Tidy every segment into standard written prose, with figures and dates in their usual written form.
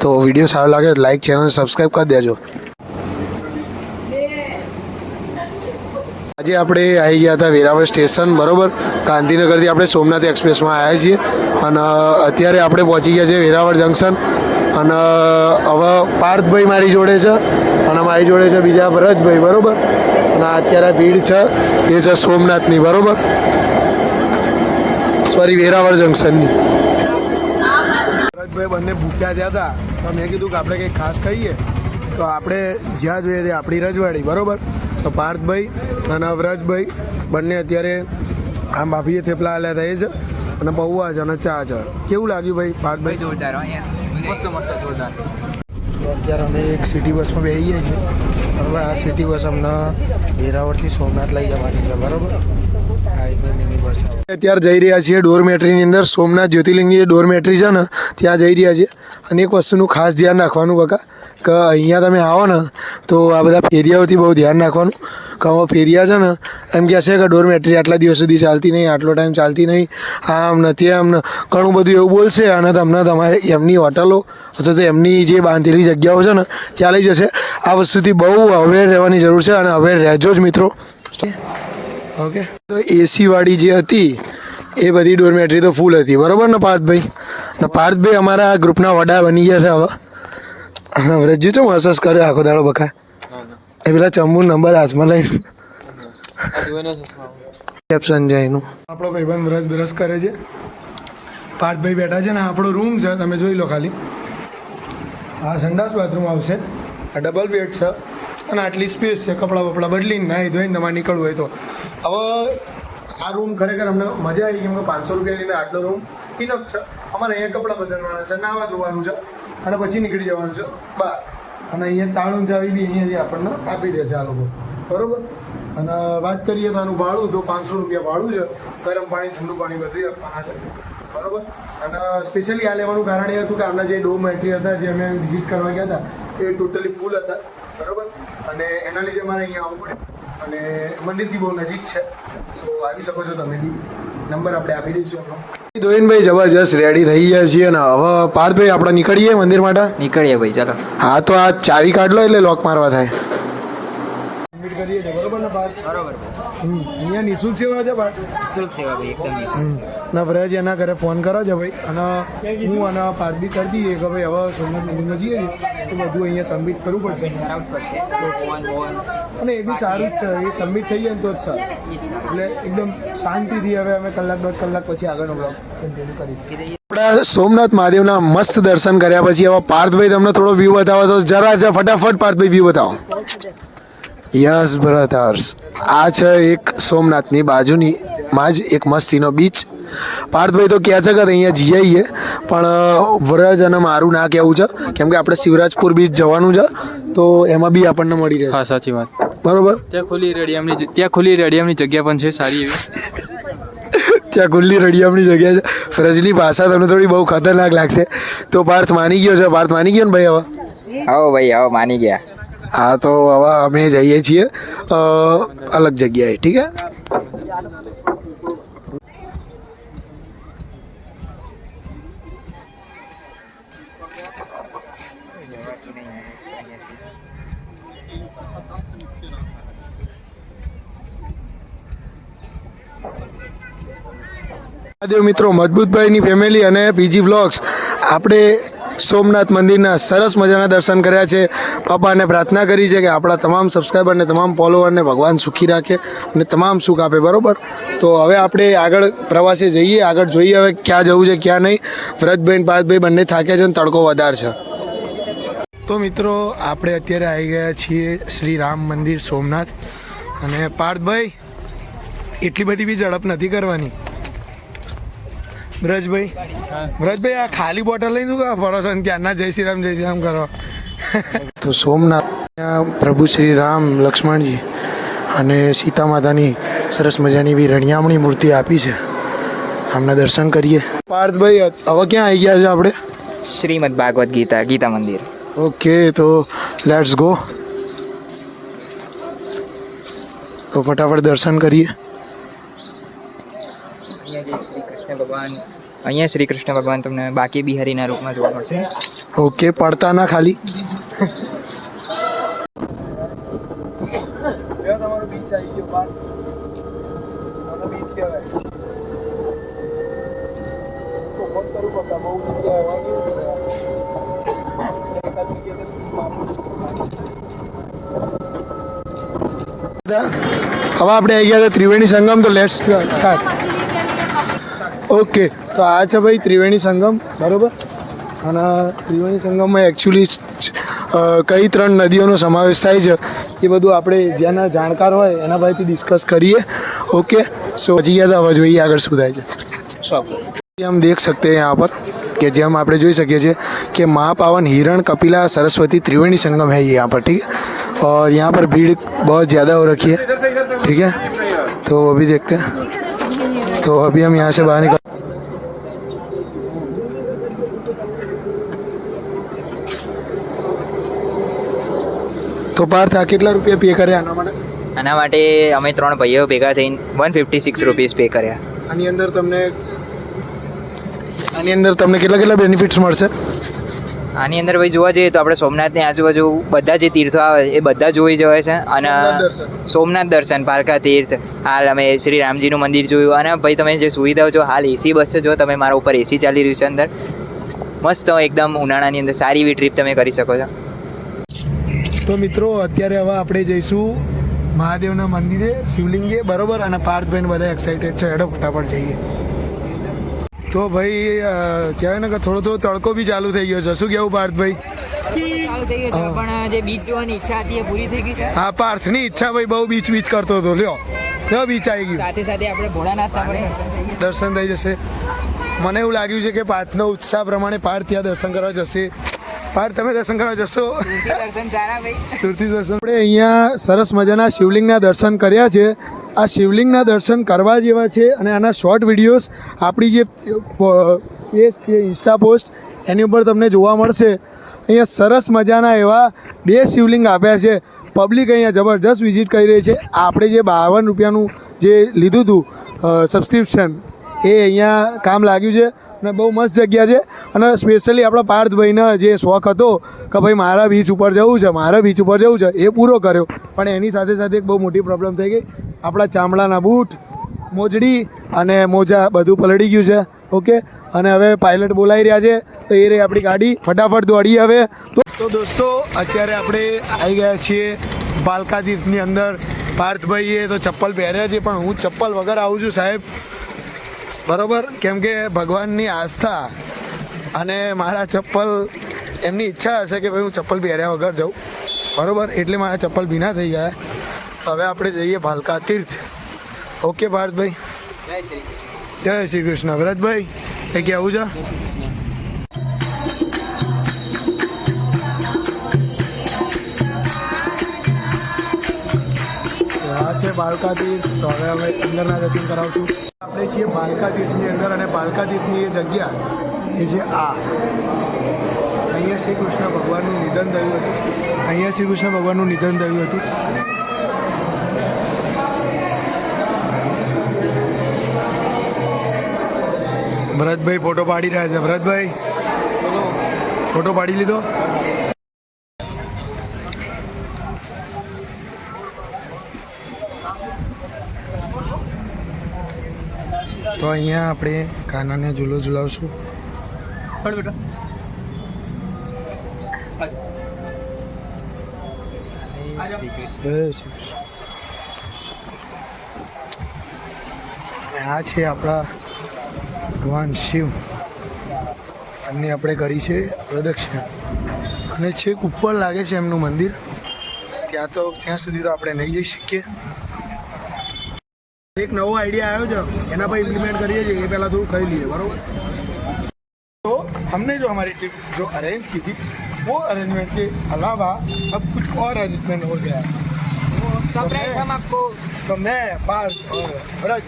તો વિડીયો સારો લાગે તો લાઈક, ચેનલ સબસ્ક્રાઈબ કરી દેજો. આજે આપણે આવી ગયા હતા વેરાવળ સ્ટેશન, બરાબર. ગાંધીનગરથી આપણે સોમનાથ એક્સપ્રેસમાં આવ્યા છીએ અને અત્યારે આપણે પહોંચી ગયા છીએ વેરાવળ જંકશન. અને હવે પાર્થભાઈ મારી જોડે છે અને મારી જોડે છે બીજા ભરતભાઈ, બરાબર. અને અત્યારે ભીડ છે એ છે સોમનાથની, બરાબર, સોરી વેરાવળ જંકશનની. ભરતભાઈ બંને ભૂખ્યા થયા હતા તો મેં કીધું કે આપણે કંઈક ખાસ ખાઈએ તો આપણે જ્યાં જોઈએ તે આપણી રજવાડી, બરાબર. તો પાર્થભાઈ અને વ્રજભાઈ બંને અત્યારે આમ ભાભીએ થેપલા આલ્યા હતા એ જ, અને પૌવા છે અને ચા છે. કેવું લાગ્યું ભાઈ પાર્થભાઈ? જોરદાર, મસ્ત જોરદાર. તો અત્યારે અમે એક સિટી બસમાં બેસીએ છીએ. બરાબર, આ સિટી બસ અમને વેરાવળથી સોમનાથ લઈ જવાની છે, બરાબર. મિની બસ અત્યારે જઈ રહ્યા છીએ ડોરમેટ્રીની અંદર. સોમનાથ જ્યોતિર્લિંગની જે ડોરમેટ્રી છે ને ત્યાં જઈ રહ્યા છીએ. અને એક વસ્તુનું ખાસ ધ્યાન રાખવાનું બકા, કે અહીંયા તમે આવો ને તો આ બધા ફેરિયાઓથી બહુ ધ્યાન રાખવાનું. કે હવે ફેરિયા છે ને એમ કહેશે કે ડોરમેટ્રી આટલા દિવસ સુધી ચાલતી નહીં, આટલો ટાઈમ ચાલતી નહીં, આમ નથી, આમ ઘણું બધું એવું બોલશે. અને તમને તમારે એમની હોટલો અથવા તો એમની જે બાંધેલી જગ્યાઓ છે ને ત્યાં લઈ જશે. આ વસ્તુથી બહુ અવેર રહેવાની જરૂર છે અને અવેર રહેજો જ મિત્રો. ઓકે, તો એસીવાળી જે હતી એ બધી ડોરમેટ્રી તો ફૂલ હતી, બરાબર ને પાર્થભાઈ? ને પાર્થભાઈ અમારા ગ્રુપના વડા બની ગયા છે હવે. વ્રજજી તો મસસ કરે આખો દાડો બકા. એ પેલા ચંબુ નંબર હાથમાં લઈને સંજયનું આપણો ભાઈબંધ વ્રજ બ્રશ કરે છે. પાર્થભાઈ બેઠા છે ને આપણો રૂમ છે, તમે જોઈ લો ખાલી. આ સંડાસ બાથરૂમ આવશે, આ ડબલ બેડ છે અને આટલી સ્પેસ છે. કપડાં બપડા બદલીને નાહી ધોઈને તમારે નીકળવું હોય તો. હવે આ રૂમ ખરેખર અમને મજા આવી, કેમ કે 500 રૂપિયાની અંદર આટલો રૂમ ઇનફ છે. અમારે અહીંયા કપડાં બદલવાના છે, નાહવા ધોવાનું છે અને પછી નીકળી જવાનું છે બહાર. અને અહીંયા તાળું ચાવી બી અહીંયાથી આપણને આપી દેશે આ લોકો, બરાબર. અને વાત કરીએ તો આનું ભાડું તો 500 રૂપિયા ભાડું છે. ગરમ પાણી, ઠંડુ પાણી બધું આપવાના છે, બરાબર. અને સ્પેશિયલી આ લેવાનું કારણ એ હતું કે આમના જે ડોરમેટ્રી હતા જે અમે વિઝિટ કરવા ગયા હતા એ ટોટલી ફૂલ હતા, બરાબર. અને એના લીધે અમારે અહીંયા આવવું પડે. અને મંદિરથી બહુ નજીક છે, સો આવી શકો છો તમે બી. નંબર આપણે આપી દઈશું આપણો. દોઈનભાઈ જબરજસ્ત રેડી થઈ ગયા છીએ અને હવે પાર્થભાઈ આપણે નીકળીએ મંદિર માટે. નીકળીએ ભાઈ, ચાલો. હા, તો આ ચાવી કાઢ લો એટલે લોક મારવા થાય. કરીએ છીએ બરોબર ને પાર્થ? બરોબર. અહીંયા નિઃશુલ્ક સેવા છે પાર્થ? નિઃશુલ્ક સેવા ભાઈ, એકદમ નિઃશુલ્ક. ના વ્રજ એના ઘરે ફોન કરો છો ભાઈ, અને હું અને પાર્થ બી કરી દઈએ કે ભાઈ હવે સોમનાથ મંદિરમાં જઈએ તો બધું અહીંયા સબમિટ કરવું પડશે. અને એ બી સારું જ છે, એ સબમિટ થઈ જાય ને તો જ સારું. એટલે એકદમ શાંતિથી હવે અમે કલાક 1.5 કલાક પછી આગળનો બ્લોગ કન્ટિન્યુ કરીએ. આપણા સોમનાથ મહાદેવના મસ્ત દર્શન કર્યા પછી હવે પાર્થભાઈ તમને થોડો વ્યૂ બતાવો તો જરા ફટાફટ પાર્થભાઈ વ્યૂ બતાવો. યસ બ્રધર્સ, આ છે એક સોમનાથની બાજુની માં જ એક મસ્તીનો બીચ. પાર્થભાઈ તો કહે છે કે અહીંયા જઈ આવીએ, પણ વ્રજ અને મારું ના કહેવું છે, કેમ કે આપણે શિવરાજપુર બીચ જવાનું છે તો એમાં બી આપણને મળી રહેશે. હા, સાચી વાત, બરોબર. ત્યાં ખુલ્લી રેડિયમની જગ્યા પણ છે સારી એવી. ત્યાં ખુલ્લી રડિયામની જગ્યા છે. વ્રજની ભાષા તમને થોડી બહુ ખતરનાક લાગશે. તો પાર્થ માની ગયો છે? પાર્થ માની ગયો ને ભાઈ? હવે આવો ભાઈ, આવો, માની ગયા. હા, તો હવે અમે જઈએ છીએ અલગ જગ્યાએ, ઠીક હે. મહાદેવ મિત્રો, મજબૂતભાઈની ફેમિલી અને પીજી વ્લોગ્સ આપણે સોમનાથ મંદિરના સરસ મજાના દર્શન કર્યા છે. બાપાને પ્રાર્થના કરી છે કે આપણા તમામ સબસ્ક્રાઈબરને, તમામ ફોલોવરને ભગવાન સુખી રાખે અને તમામ સુખ આપે, બરાબર. તો હવે આપણે આગળ પ્રવાસે જઈએ, આગળ જોઈએ હવે ક્યાં જવું છે ક્યાં નહીં. વ્રજભાઈ પાર્થભાઈ બંને થાક્યા છે અને તડકો વધારે છે. તો મિત્રો, આપણે અત્યારે આવી ગયા છીએ શ્રી રામ મંદિર સોમનાથ. અને પાર્થભાઈ એટલી બધી બી ઝડપ નથી કરવાની. વ્રજભાઈ આ ખાલી બોટલ લઈને શું ફરો છો? ત્યારના જય શ્રી રામ કરો. તો સોમનાથ પ્રભુ શ્રી રામ, લક્ષ્મણજી અને સીતા માતાની સરસ મજાની એવી રણિયામણી મૂર્તિ આપી છે. આમના દર્શન કરીએ. પાર્થભાઈ હવે ક્યાં આવી ગયા છે આપણે? શ્રીમદ ભાગવત ગીતા મંદિર. ઓકે, તો લેટ્સ ગો. તો ફટાફટ દર્શન કરીએ. અહીંયા શ્રી કૃષ્ણ ભગવાન તમને બાકી બિહારીના રૂપમાં જોવા મળશે. ઓકે, પડતા ના ખાલી. તમારો બીચ આવી ગયો પાર્થ. બીચ કહેવાય. ચોપટ કરું પક્કા બહુ જગ્યા આવવાની હવે આપણે આવી ગયા હતા ત્રિવેણી સંગમ. તો લેટ્સ સ્ટાર્ટ. ઓકે, તો આ છે ભાઈ ત્રિવેણી સંગમ, બરાબર. અને ત્રિવેણી સંગમમાં એકચ્યુઅલી કઈ 3 નદીઓનો સમાવેશ થાય છે એ બધું આપણે જેના જાણકાર હોય એના પાસેથી ડિસ્કસ કરીએ. ओके, सो हजी ગયા હતા, હવે જોઈએ આગળ શું થાય છે. हम देख सकते हैं यहाँ पर कि जब आप जोई सकिए छे कि महापावन हिरण कपिला सरस्वती त्रिवेणी संगम है ये यहाँ पर, ठीक है. और यहाँ पर भीड़ बहुत ज़्यादा हो रखी है, ठीक है. तो अभी देखते हैं. तो अभी हम यहाँ से बाहर निकल. તો પાર્થ આ કેટલા રૂપિયા પે કર્યા આના માટે? આના માટે અમે 3 ભાઈઓ ભેગા થઈને 156 રૂપીસ પે કર્યા. આની અંદર તમને કેટલા બેનિફિટ્સ મળશે? આની અંદર ભાઈ જોવા જઈએ તો આપણે સોમનાથની આજુબાજુ બધા જે તીર્થો આવે એ બધા જોઈ જવાય છે. અને સોમનાથ દર્શન, પારકા તીર્થ, હાલ અમે શ્રી રામજીનું મંદિર જોયું. અને ભાઈ તમે જે સુવિધાઓ જો હાલ એસી બસ છે, જો તમે મારા ઉપર એસી ચાલી રહ્યું છે અંદર, મસ્ત એકદમ ઉનાળાની અંદર સારી એવી ટ્રીપ તમે કરી શકો છો. તો મિત્રો અત્યારે હવે આપણે જઈશું મહાદેવના મંદિરે, શિવલિંગે, બરોબર. અને પાર્થભાઈને બધા એક્સાઇટેડ છે, હેડો ફટાફટ જઈએ. તો ભાઈ કહેવાય ને કે થોડો તડકો બી ચાલુ થઈ ગયો છે. શું કહેવું પાર્થભાઈ? ચાલુ થઈ ગયું છે, પણ જે બીચ જોવાની ઈચ્છા હતી એ પૂરી થઈ ગઈ છે. હા, પાર્થની ઈચ્છા ભાઈ બહુ બીચ કરતો હતો. લ્યો બીચ આવી ગયું. સાથે સાથે આપણે ભોળાનાથના પણ દર્શન થઈ જશે. મને એવું લાગ્યું છે કે પાર્થનો ઉત્સાહ પ્રમાણે પાર્થ ત્યાં દર્શન કરવા જશે. પાર્થ, તમે દર્શન કરવા જશો? દર્શન સારા ભાઈ, તુરતી દર્શન. આપણે અહીંયા સરસ મજાના શિવલિંગના દર્શન કર્યા છે. આ શિવલિંગના દર્શન કરવા જેવા છે. અને આના શોર્ટ વિડીયોઝ આપણી જે પેજ છે ઇન્સ્ટા પોસ્ટ એની ઉપર તમને જોવા મળશે. અહીંયા સરસ મજાના એવા 2 શિવલિંગ આપ્યા છે. પબ્લિક અહીંયા જબરજસ્ત વિઝિટ કરી રહી છે. આપણે જે 52 રૂપિયાનું જે લીધું હતું સબસ્ક્રિપ્શન, એ અહીંયા કામ લાગ્યું છે. અને બહુ મસ્ત જગ્યા છે. અને સ્પેશિયલી આપણા પાર્થભાઈને જે શોખ હતો કે ભાઈ મારા બીચ ઉપર જવું છે, એ પૂરો કર્યો. પણ એની સાથે સાથે એક બહુ મોટી પ્રોબ્લેમ થઈ ગઈ. આપણા ચામડાના બૂટ, મોજડી અને મોજા બધું પલળી ગયું છે. ઓકે, અને હવે પાયલટ બોલાવી રહ્યા છે, તો એ રહી આપણી ગાડી. ફટાફટ દોડીએ હવે. તો દોસ્તો, અત્યારે આપણે આવી ગયા છીએ ભાલકા તીર્થની અંદર. પાર્થભાઈએ તો ચપ્પલ પહેર્યા છે, પણ હું ચપ્પલ વગર આવું છું સાહેબ, બરાબર. કેમ કે ભગવાનની આસ્થા અને મારા ચપ્પલ, એમની ઈચ્છા હશે કે ભાઈ હું ચપ્પલ પહેર્યા વગર જાઉં, બરાબર. એટલે મારા ચપ્પલ ભીના થઈ ગયા. હવે આપણે જઈએ ભાલકા તીર્થ. ઓકે પાર્થભાઈ, જય શ્રી કૃષ્ણ. વ્રતભાઈ એ કેવું છે? આ છે ભાલકા તીર્થ. તો હવે અમે અંદરના દર્શન કરાવશું. આપણે છીએ ભાલકા તીર્થની અંદર. અને ભાલકા તીર્થની એ જગ્યા એ છે આ. અહીંયા શ્રી કૃષ્ણ ભગવાનનું નિધન થયું હતું. ભરતભાઈ ફોટો પાડી રહ્યા છે. ભરતભાઈ, ફોટો પાડી લીધો? તો અહીંયા આપણે કાનાને ઝૂલો ઝુલાવશું. આ છે આપણા ભગવાન શિવ. એમની આપણે કરી છે પ્રદક્ષિણા. અને છેક ઉપર લાગે છે એમનું મંદિર. ત્યાં સુધી તો આપણે નહીં જઈ શકીએ. એક નવો આઈડિયા આવ્યો છે, એના પર ઇમ્પ્લિમેન્ટ કરીએ છીએ. એ પહેલાં થોડું ખાઈ લઈએ, બરાબર. तो हमने जो हमारी ट्रिप जो अरेंज की थी, वो अरेंजमेंट के अलावा अब कुछ और अरेंजमेंट हो गया है. सरप्राइज हम आपको, तो मैं पार्थ और ब्रज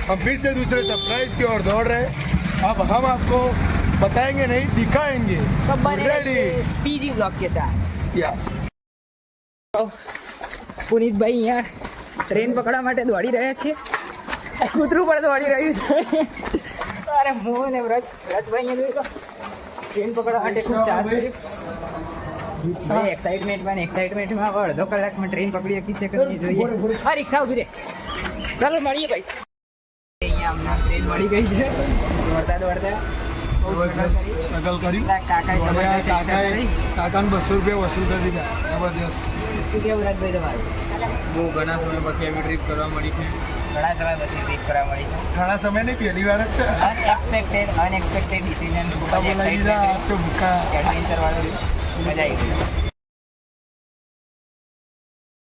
हम फिर से दूसरे सरप्राइज की ओर दौड़ रहे. अब हम आपको बताएंगे नहीं, दिखाएंगे. सब बने रहिए पीजी ब्लॉग के साथ. यस. પુનિતભાઈ અહીંયા ટ્રેન પકડવા માટે દોડી રહ્યા છે. કૂતરું પણ દોડી રહ્યું છે. અરે મોહ ને વ્રજભાઈ અહીંયા જોઈ લો. ટ્રેન પકડવા માટે ખૂબ ચાર્જ ભાઈ એક્સાઇટમેન્ટમાં અડધો કલાકમાં ટ્રેન પકડી શકી છે કે નહીં જોઈએ. હા રિક્ષા ઉભી રે, ચાલો મળીએ ભાઈ. અહીંયા અમને ટ્રેન મળી ગઈ છે દોડતા દોડતા. સ્ટ્રગલ કર્યું કાકાએ જબરદસ્ત exercise કરી. કાકાને 200 રૂપિયા વસૂલ કરી દીધા. જબરદસ્ત. શું કેવું રાજભાઈ તમારું? બહુ ઘણા સમય પછી આવી ટ્રીપ કરવા મળી છે. ઘણા સમય પછી ટ્રીપ કરવા મળી છે. ઘણા સમય નહીં, પહેલી વાર જ છે. અનએક્સપેક્ટેડ ડિસિઝન, ખૂબ જ બોલાવી દીધા, આ તો ભૂખા. એડવેન્ચર વાળું મજા આવી ગઈ.